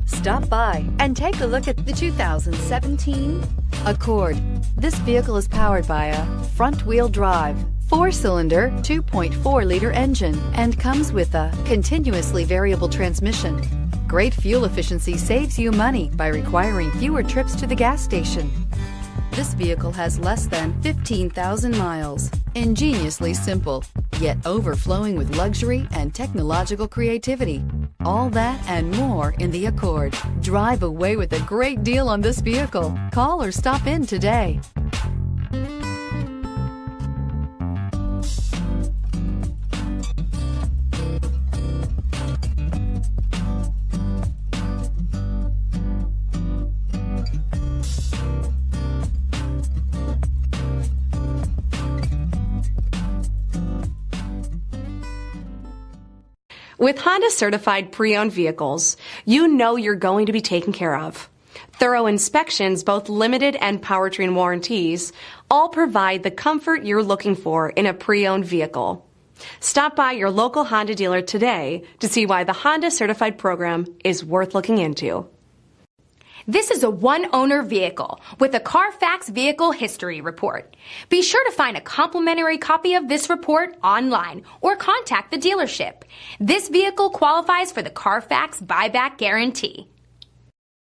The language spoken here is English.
Stop by and take a look at the 2017 Accord. This vehicle is powered by a front-wheel drive, 4-cylinder, 2.4-liter engine and comes with a continuously variable transmission. Great fuel efficiency saves you money by requiring fewer trips to the gas station. This vehicle has less than 15,000 miles. Ingeniously simple, yet overflowing with luxury and technological creativity. All that and more in the Accord. Drive away with a great deal on this vehicle. Call or stop in today. With Honda certified pre-owned vehicles, you know you're going to be taken care of. Thorough inspections, both limited and powertrain warranties, all provide the comfort you're looking for in a pre-owned vehicle. Stop by your local Honda dealer today to see why the Honda certified program is worth looking into. This is a one-owner vehicle with a CARFAX Vehicle History Report. Be sure to find a complimentary copy of this report online or contact the dealership. This vehicle qualifies for the CARFAX Buyback Guarantee.